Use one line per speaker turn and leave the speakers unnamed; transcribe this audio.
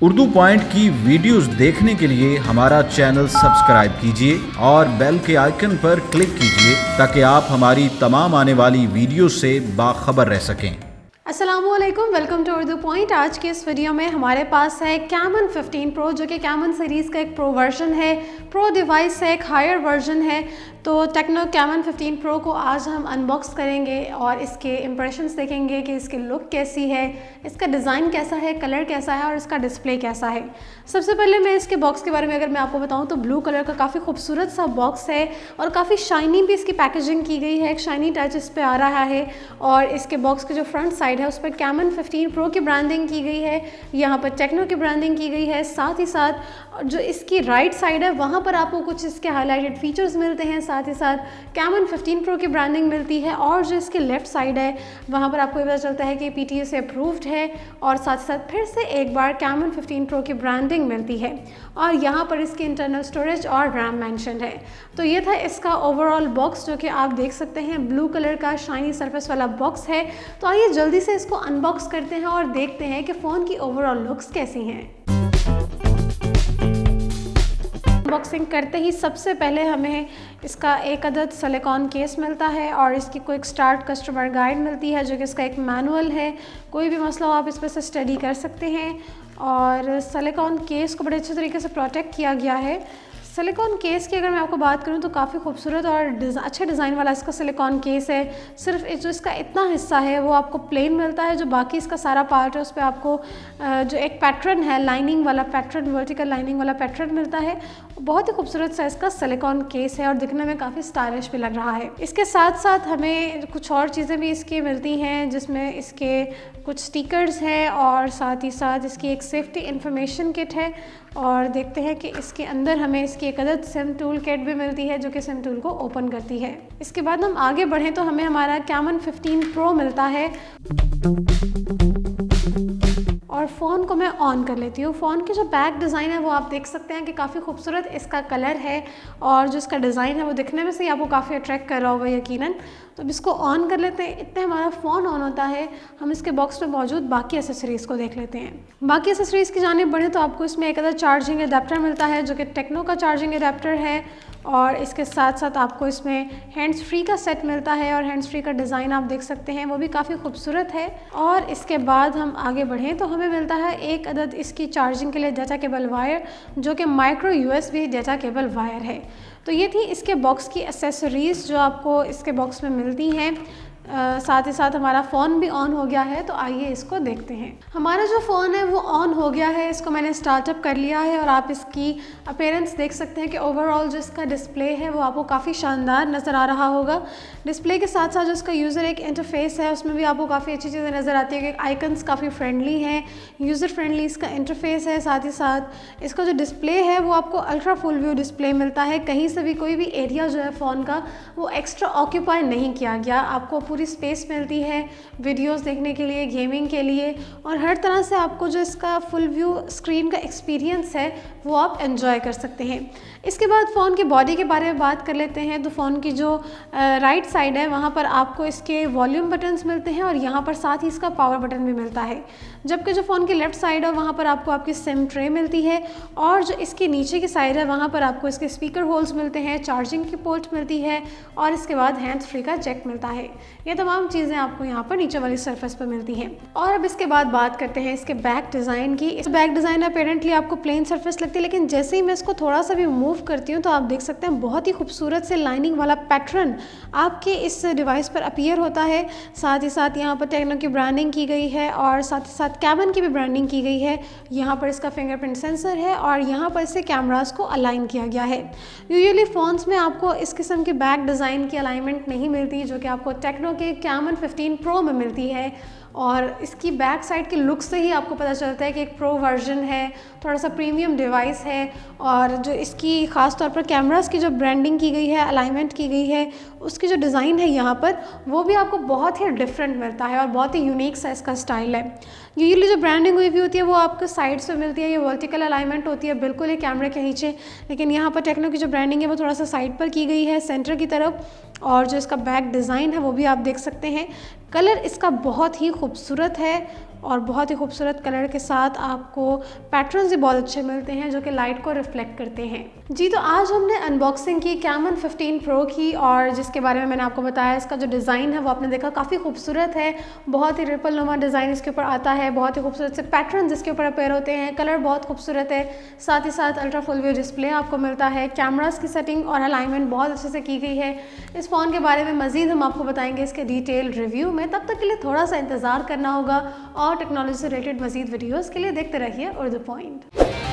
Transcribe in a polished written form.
Urdu point की videos देखने के लिए हमारा चैनल सब्सक्राइब कीजिए और बेल के आइकन पर क्लिक कीजिए ताकि आप हमारी तमाम आने वाली वीडियो से बाखबर रह सकें।
अस्सलामुअलैकुम, वेलकम टू उर्दू पॉइंट। आज के इस वीडियो में हमारे पास है कैमन 15 प्रो, जो कि कैमन सीरीज़ का एक प्रो वर्जन है, प्रो डिवाइस है, एक हायर वर्जन है। तो टेक्नो कैमन 15 प्रो को आज हम अनबॉक्स करेंगे और इसके इम्प्रेशंस देखेंगे कि इसकी लुक कैसी है, इसका डिज़ाइन कैसा है, कलर कैसा है और इसका डिस्प्ले कैसा है। सबसे पहले मैं इसके बॉक्स के बारे में अगर मैं आपको बताऊं तो ब्लू कलर का काफ़ी खूबसूरत सा बॉक्स है और काफ़ी शाइनी भी इसकी पैकेजिंग की गई है, एक शाइनी टच इस पर आ रहा है। और इसके बॉक्स के जो फ्रंट साइड है उस पर कैमन 15 प्रो की ब्रांडिंग की गई है, यहाँ पर टेक्नो की ब्रांडिंग की गई है। साथ ही साथ जो इसकी राइट साइड है वहाँ पर आपको कुछ इसके हाईलाइटेड फीचर्स मिलते हैं, साथ ही साथ कैमन 15 प्रो की ब्रांडिंग मिलती है। और जो इसकी लेफ्ट साइड है वहाँ पर आपको ये पता चलता है कि PTA से अप्रूव्ड है और साथ ही साथ फिर से एक बार कैमन 15 प्रो की ब्रांडिंग मिलती है। और यहाँ पर इसकी इंटरनल स्टोरेज और रैम मेंशन है। तो ये था इसका ओवरऑल बॉक्स, जो कि आप देख सकते हैं ब्लू कलर का शाइनी सरफेस वाला बॉक्स है। तो आइए जल्दी से इसको अनबॉक्स करते हैं और देखते हैं कि फ़ोन की ओवरऑल लुक्स कैसी हैं। अनबॉक्सिंग करते ही सबसे पहले हमें इसका एक अदद सिलिकॉन केस मिलता है और इसकी क्विक स्टार्ट कस्टमर गाइड मिलती है, जो कि इसका एक मैनुअल है। कोई भी मसला हो आप इस पर से स्टडी कर सकते हैं। और सिलिकॉन केस को बड़े अच्छे तरीके से प्रोटेक्ट किया गया है। सिलिकॉन केस की अगर मैं आपको बात करूं तो काफ़ी खूबसूरत और अच्छे डिज़ाइन वाला इसका सिलिकॉन केस है। सिर्फ जो इसका इतना हिस्सा है वो आपको प्लेन मिलता है, जो बाकी इसका सारा पार्ट है उस पर आपको जो एक पैटर्न है, लाइनिंग वाला पैटर्न, वर्टिकल लाइनिंग वाला पैटर्न मिलता है। बहुत ही खूबसूरत सा इसका सिलिकॉन केस है और दिखने में काफ़ी स्टाइलिश भी लग रहा है। इसके साथ साथ हमें कुछ और चीज़ें भी इसकी मिलती हैं, जिसमें इसके कुछ स्टिकर्स हैं और साथ ही साथ इसकी एक सेफ्टी इंफॉर्मेशन किट है। और देखते हैं कि इसके अंदर हमें इसकी एक अदद सिम टूल किट भी मिलती है, जो कि सिम टूल को ओपन करती है। इसके बाद हम आगे बढ़ें तो हमें हमारा कैमन 15 प्रो मिलता है और फ़ोन को मैं ऑन कर लेती हूँ। फ़ोन की जो बैक डिज़ाइन है वो आप देख सकते हैं कि काफ़ी खूबसूरत इसका कलर है और जो इसका डिज़ाइन है वो दिखने में से ही आपको काफ़ी अट्रैक्ट कर रहा होगा यकीनन। तो अब इसको ऑन कर लेते हैं। इतने हमारा फ़ोन ऑन होता है, हम इसके बॉक्स में मौजूद बाकी एसेसरीज़ को देख लेते हैं। बाकी एसेसरीज़ की जानिब बढ़े तो आपको इसमें एक अदर चार्जिंग अडेप्टर मिलता है, जो कि टेक्नो का चार्जिंग अडेप्टर है। और इसके साथ साथ आपको इसमें हैंड्स फ्री का सेट मिलता है और हैंड्स फ्री का डिज़ाइन आप देख सकते हैं, वो भी काफ़ी खूबसूरत है। और इसके बाद हम आगे बढ़ें तो हमें मिलता है एक अदद इसकी चार्जिंग के लिए डाटा केबल वायर, जो कि micro USB data cable wire है। तो ये थी इसके बॉक्स की एसेसरीज़ जो आपको इसके बॉक्स में मिलती हैं। साथ ही साथ हमारा फ़ोन भी ऑन हो गया है, तो आइए इसको देखते हैं। हमारा जो फ़ोन है वो ऑन हो गया है, इसको मैंने स्टार्टअप कर लिया है और आप इसकी अपीयरेंस देख सकते हैं कि ओवरऑल जो इसका डिस्प्ले है वो आपको काफ़ी शानदार नज़र आ रहा होगा। डिस्प्ले के साथ साथ जो इसका यूज़र एक इंटरफेस है उसमें भी आपको काफ़ी अच्छी चीज़ें नज़र आती है कि आइकन्स काफ़ी फ्रेंडली हैं, यूज़र फ्रेंडली इसका इंटरफेस है। साथ ही साथ इसका जो डिस्प्ले है वो आपको अल्ट्रा फुल व्यू डिस्प्ले मिलता है। कहीं से भी कोई भी एरिया जो है फ़ोन का वो एक्स्ट्रा ऑक्यूपाई नहीं किया गया, आपको पूरी स्पेस मिलती है वीडियोस देखने के लिए, गेमिंग के लिए, और हर तरह से आपको जो इसका फुल व्यू स्क्रीन का एक्सपीरियंस है वो आप एंजॉय कर सकते हैं। इसके बाद फ़ोन की बॉडी के बारे में बात कर लेते हैं। तो फ़ोन की जो राइट साइड है वहाँ पर आपको इसके वॉल्यूम बटन्स मिलते हैं और यहाँ पर साथ ही इसका पावर बटन भी मिलता है। जबकि जो फ़ोन की लेफ़्ट साइड है वहाँ पर आपको आपकी सिम ट्रे मिलती है और जो इसके नीचे की साइड है वहाँ पर आपको इसके स्पीकर होल्स मिलते हैं, चार्जिंग की पोर्ट मिलती है और इसके बाद हैंड्स फ्री का जैक मिलता है। ये तमाम चीज़ें आपको यहाँ पर नीचे वाली सरफेस पर मिलती हैं। और अब इसके बाद बात करते हैं इसके बैक डिज़ाइन की। इस बैक डिज़ाइन अपेरेंटली आपको प्लेन सरफेस लगती है, लेकिन जैसे ही मैं इसको थोड़ा सा भी मूव करती हूँ तो आप देख सकते हैं बहुत ही खूबसूरत से लाइनिंग वाला पैटर्न आपके इस डिवाइस पर अपीयर होता है। साथ ही साथ यहाँ पर टेक्नो की ब्रांडिंग की गई है और साथ ही साथ कैमन की भी ब्रांडिंग की गई है। यहाँ पर इसका फिंगरप्रिंट सेंसर है और यहाँ पर इससे कैमरास को अलाइन किया गया है। यूजुअली फ़ोन्स में आपको इस किस्म की बैक डिज़ाइन की अलाइनमेंट नहीं मिलती, जो कि आपको टेक्नो के कैमन 15 प्रो में मिलती है। और इसकी बैक साइड के लुक से ही आपको पता चलता है कि एक प्रो वर्जन है, थोड़ा सा प्रीमियम डिवाइस है। और जो इसकी ख़ास तौर पर कैमरास की जो ब्रांडिंग की गई है, अलाइनमेंट की गई है, उसकी जो डिज़ाइन है यहाँ पर वो भी आपको बहुत ही डिफरेंट मिलता है और बहुत ही यूनिक सा इसका स्टाइल है। यूजुअली जो ब्रांडिंग हुई भी होती है वो आपको साइड से मिलती है, ये वर्टिकल अलाइनमेंट होती है बिल्कुल ही कैमरे के नीचे, लेकिन यहाँ पर टेक्नो की जो ब्रांडिंग है वो थोड़ा सा साइड पर की गई है, सेंटर की तरफ। और जो इसका बैक डिज़ाइन है वो भी आप देख सकते हैं। कलर इसका बहुत ही खूबसूरत है और बहुत ही खूबसूरत कलर के साथ आपको पैटर्न्स भी बहुत अच्छे मिलते हैं जो कि लाइट को रिफ्लेक्ट करते हैं। जी, तो आज हमने अनबॉक्सिंग की कैमन 15 प्रो की, और जिसके बारे में मैंने आपको बताया इसका जो डिज़ाइन है वो आपने देखा काफ़ी खूबसूरत है। बहुत ही रिपल नुमा डिज़ाइन इसके ऊपर आता है, बहुत ही खूबसूरत से पैटर्न इसके ऊपर अपेयर होते हैं, कलर बहुत खूबसूरत है। साथ ही साथ अल्ट्रा फुल व्यू डिस्प्ले आपको मिलता है, कैमरास की सेटिंग और अलाइनमेंट बहुत अच्छे से की गई है। इस फ़ोन के बारे में मज़ीद हम आपको बताएंगे इसके डिटेल रिव्यू में। तब तक के लिए थोड़ा सा इंतज़ार करना होगा, और टेक्नोलॉजी से रिलेटेड मज़ीद वीडियोज़ के लिए देखते रहिए उर्दू पॉइंट।